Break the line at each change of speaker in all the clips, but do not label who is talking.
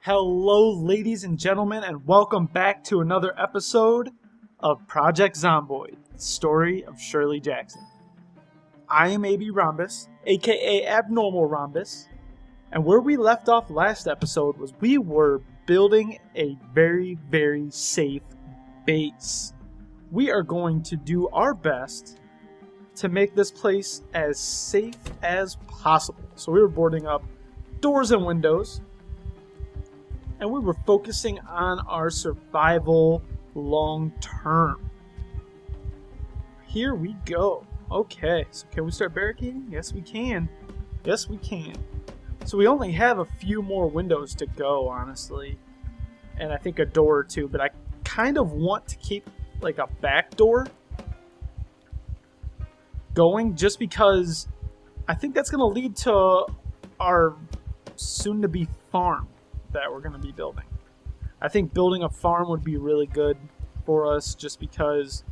Hello, ladies and gentlemen, and welcome back to another episode of Project Zomboid, the story of Shirley Jackson. I am AB Rhombus, aka Abnormal Rhombus, and where we left off last episode was we were building a very safe base. We are going to do our best to make this place as safe as possible. So we were boarding up doors and windows, and we were focusing on our survival long term. Here we go. Okay, so can we start barricading? Yes, we can. Yes, we can. So we only have a few more windows to go, honestly. And I think a door or two, but I kind of want to keep like a back door going just because I think that's going to lead to our soon-to-be farm that we're going to be building. I think building a farm would be really good for us just because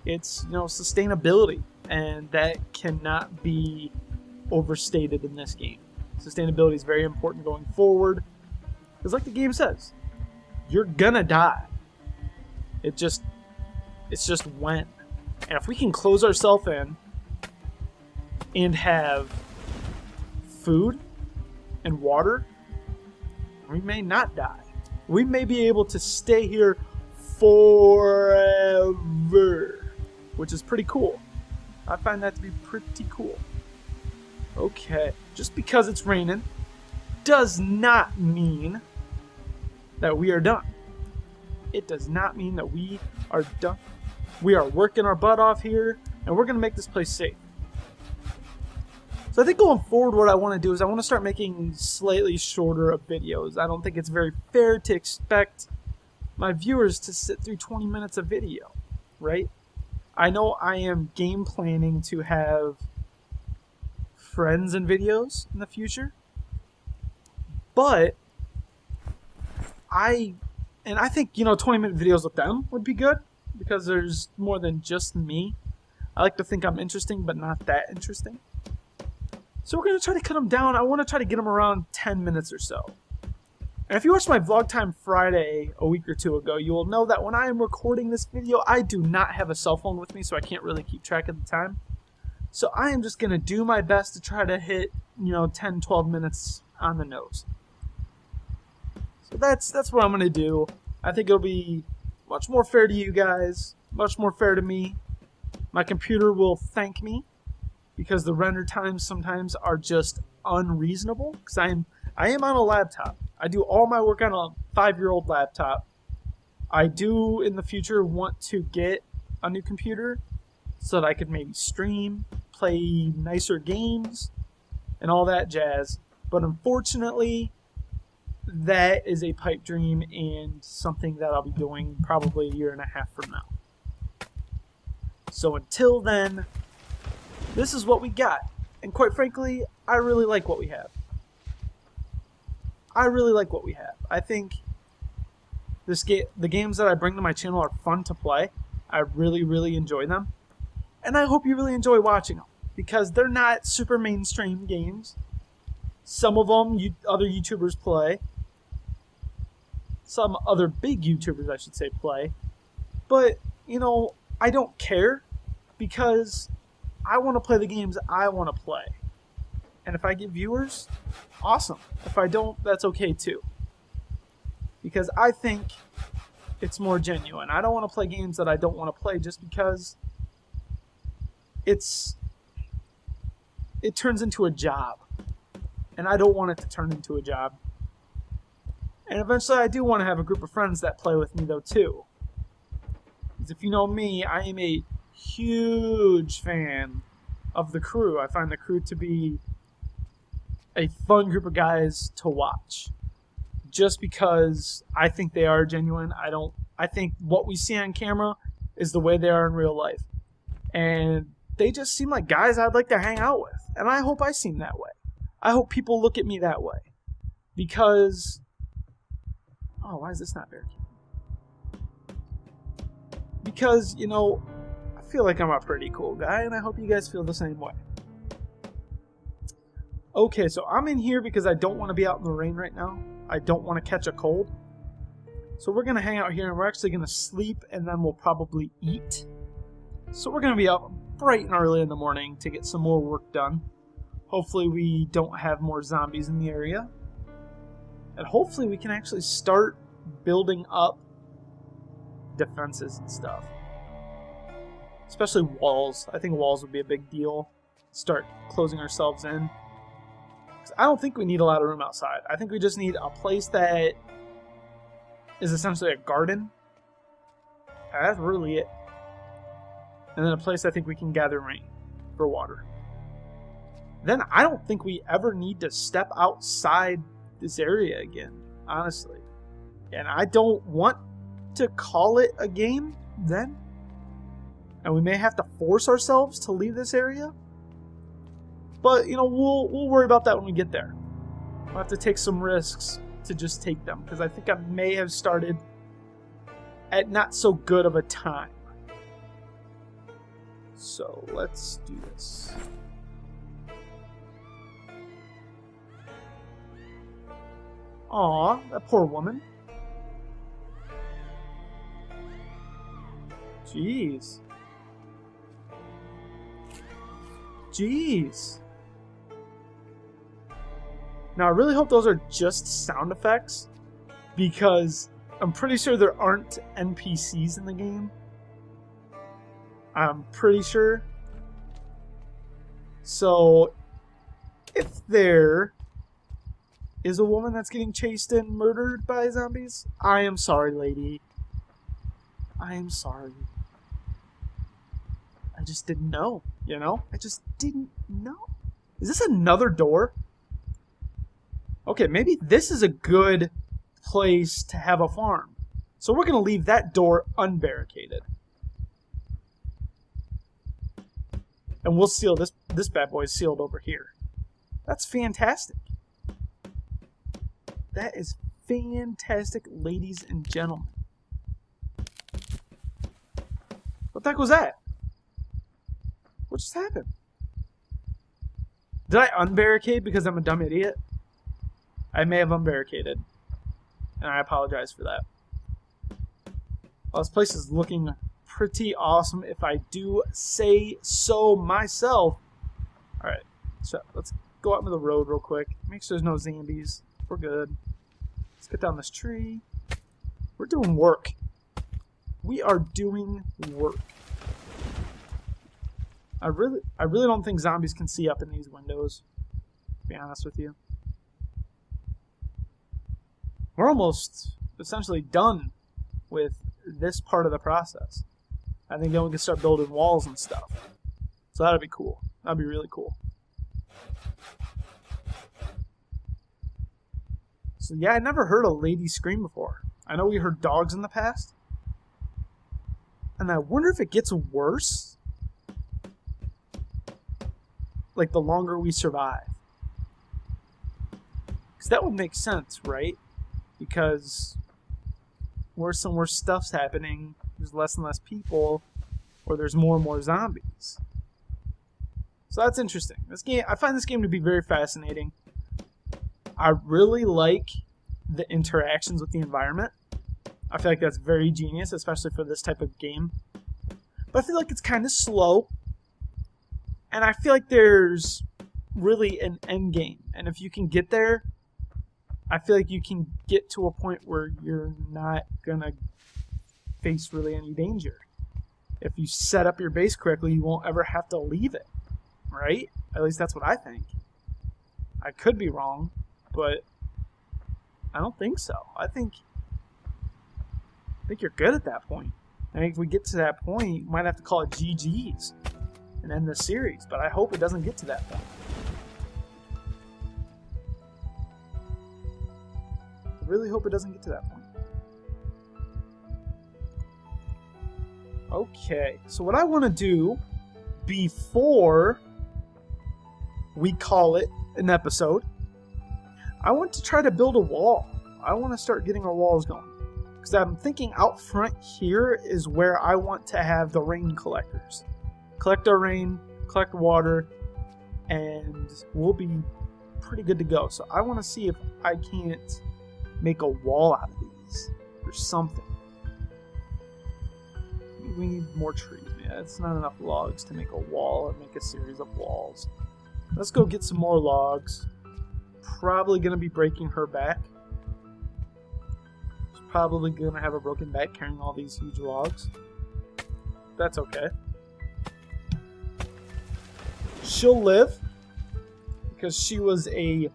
it's, sustainability, and that cannot be overstated in this game. Sustainability is very important going forward because, like the game says, you're gonna die. It's just when. And if we can close ourselves in and have food and water, we may not die. We may be able to stay here forever, which is pretty cool. I find that to be pretty cool. Okay, just because it's raining does not mean that we are done. It does not mean that we are done. We are working our butt off here, and we're going to make this place safe. So I think going forward what I want to do is I want to start making slightly shorter of videos. I don't think it's very fair to expect my viewers to sit through 20 minutes of video, right? I know I am game planning to have friends and videos in the future, but I think 20-minute videos with them would be good because there's more than just me. I like to think I'm interesting, but not that interesting. So we're going to try to cut them down. I want to try to get them around 10 minutes or so. And if you watched my Vlog Time Friday a week or two ago, you will know that when I am recording this video, I do not have a cell phone with me, so I can't really keep track of the time. So I am just going to do my best to try to hit, 10, 12 minutes on the nose. So that's what I'm going to do. I think it'll be much more fair to you guys, much more fair to me. My computer will thank me, because the render times sometimes are just unreasonable. Because I am on a laptop. I do all my work on a 5-year-old laptop. I do in the future want to get a new computer so that I could maybe stream, play nicer games, and all that jazz. But unfortunately, that is a pipe dream and something that I'll be doing probably a year and a half from now. So until then, this is what we got, and quite frankly, I really like what we have. I think the games that I bring to my channel are fun to play. I really enjoy them, and I hope you really enjoy watching them, because they're not super mainstream games. Some of them other YouTubers play. Some other big YouTubers, I should say, play. But, I don't care, because I want to play the games I want to play. And if I get viewers, awesome. If I don't, that's okay too. Because I think it's more genuine. I don't want to play games that I don't want to play just because it turns into a job. And I don't want it to turn into a job. And eventually I do want to have a group of friends that play with me though too. Because if you know me, I am a huge fan of the crew. I find the crew to be a fun group of guys to watch, just because I think they are genuine. I think what we see on camera is the way they are in real life, and they just seem like guys I'd like to hang out with, and I hope I seem that way. I hope people look at me that way, because why is this not barricaded? Because I feel like I'm a pretty cool guy, and I hope you guys feel the same way. Okay, so I'm in here because I don't want to be out in the rain right now. I don't want to catch a cold. So we're going to hang out here, and we're actually going to sleep, and then we'll probably eat. So we're going to be up bright and early in the morning to get some more work done. Hopefully we don't have more zombies in the area. And hopefully we can actually start building up defenses and stuff. Especially walls. I think walls would be a big deal. Start closing ourselves in. 'Cause I don't think we need a lot of room outside. I think we just need a place that is essentially a garden. That's really it. And then a place I think we can gather rain for water. Then I don't think we ever need to step outside this area again, honestly. And I don't want to call it a game then. And we may have to force ourselves to leave this area. But, you know, we'll worry about that when we get there. We'll have to take some risks to just take them, because I think I may have started at not so good of a time. So let's do this. Aw, that poor woman. Jeez. Jeez. Now, I really hope those are just sound effects, because I'm pretty sure there aren't NPCs in the game. I'm pretty sure. So, if there is a woman that's getting chased and murdered by zombies, I am sorry, lady. I am sorry. I just didn't know, you know? I just didn't know. Is this another door? Okay, maybe this is a good place to have a farm. So we're going to leave that door unbarricaded. And we'll seal this bad boy is sealed over here. That's fantastic. That is fantastic, ladies and gentlemen. What the heck was that? What just happened? Did I unbarricade because I'm a dumb idiot? I may have unbarricaded. And I apologize for that. Well, this place is looking pretty awesome, if I do say so myself. Alright, so let's go out into the road real quick. Make sure there's no zombies. We're good. Let's get down this tree. We're doing work. We are doing work. I really don't think zombies can see up in these windows, to be honest with you. We're almost essentially done with this part of the process. I think then we can start building walls and stuff. So that'd be cool. That'd be really cool. So yeah, I never heard a lady scream before. I know we heard dogs in the past. And I wonder if it gets worse, like the longer we survive. Because that would make sense, right? Because worse and worse stuff's happening, there's less and less people, or there's more and more zombies. So that's interesting. This game, I find this game to be very fascinating. I really like the interactions with the environment. I feel like that's very genius, especially for this type of game. But I feel like it's kind of slow. And I feel like there's really an end game. And if you can get there, I feel like you can get to a point where you're not going to face really any danger. If you set up your base correctly, you won't ever have to leave it. Right? At least that's what I think. I could be wrong, but I don't think so. I think you're good at that point. I think if we get to that point, we might have to call it GG's and end the series, but I hope it doesn't get to that point. I really hope it doesn't get to that point. Okay, so what I want to do before we call it an episode, I want to try to build a wall. I want to start getting our walls going. Because I'm thinking out front here is where I want to have the rain collectors. Collect our rain, collect water, and we'll be pretty good to go. So I want to see if I can't make a wall out of these or something. We need more trees. Yeah, it's not enough logs to make a wall or make a series of walls. Let's go get some more logs. Probably going to be breaking her back. She's probably going to have a broken back carrying all these huge logs. That's okay. She'll live because she was a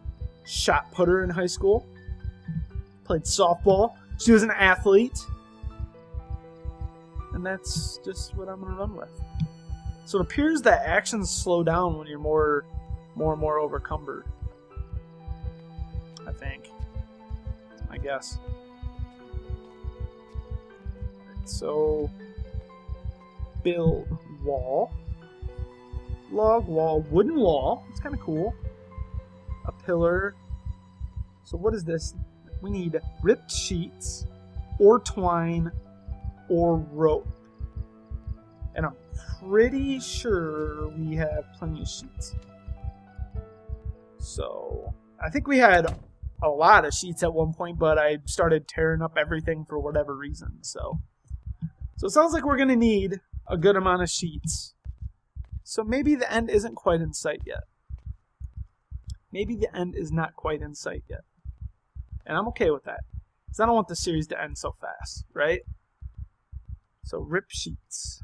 shot putter in high school. Played softball. She was an athlete. And that's just what I'm going to run with. So it appears that actions slow down when you're more and more overcumbered. I think. That's my guess. Right, so build wall. Log wall. Wooden wall. It's kind of cool. A pillar. So what is this? We need ripped sheets or twine or rope. And I'm pretty sure we have plenty of sheets. So I think we had a lot of sheets at one point, but I started tearing up everything for whatever reason. So it sounds like we're going to need a good amount of sheets. So maybe the end isn't quite in sight yet. Maybe the end is not quite in sight yet. And I'm okay with that. Because I don't want the series to end so fast, right? So rip sheets.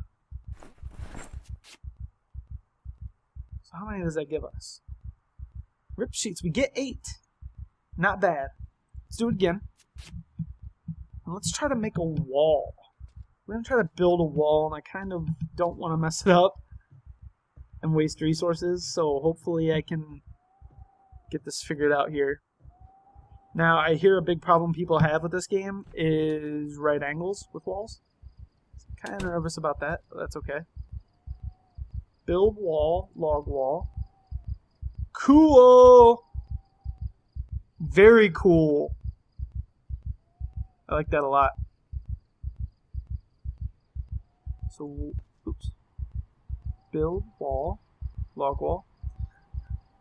So how many does that give us? Rip sheets. We get 8. Not bad. Let's do it again. And let's try to make a wall. We're going to try to build a wall, and I kind of don't want to mess it up and waste resources, so hopefully I can get this figured out here. Now, I hear a big problem people have with this game is right angles with walls. I'm kind of nervous about that, but that's okay. Build wall, log wall. Cool! Very cool. I like that a lot. So, oops. Build wall, log wall.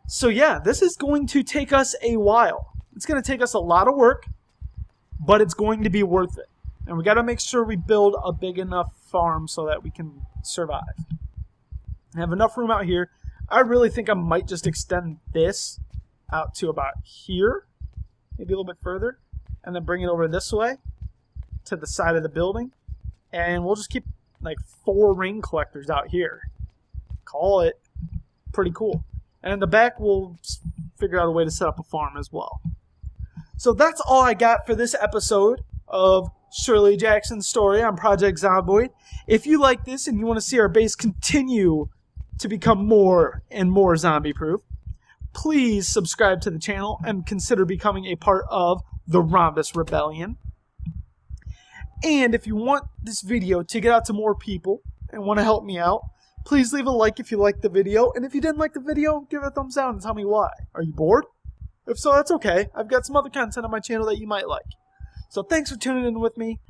So yeah, this is going to take us a while. It's going to take us a lot of work, but it's going to be worth it. And we got to make sure we build a big enough farm so that we can survive. I have enough room out here. I really think I might just extend this out to about here, maybe a little bit further, and then bring it over this way to the side of the building. And we'll just keep like 4 ring collectors out here. Call it pretty cool. And in the back, we'll figure out a way to set up a farm as well. So that's all I got for this episode of Shirley Jackson's story on Project Zomboid. If you like this and you want to see our base continue to become more and more zombie-proof, please subscribe to the channel and consider becoming a part of the Rhombus Rebellion. And if you want this video to get out to more people and want to help me out, please leave a like if you liked the video. And if you didn't like the video, give it a thumbs down and tell me why. Are you bored? If so, that's okay. I've got some other content on my channel that you might like. So thanks for tuning in with me.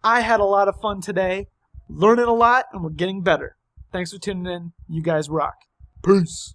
I had a lot of fun today, learning a lot, and we're getting better. Thanks for tuning in. You guys rock. Peace.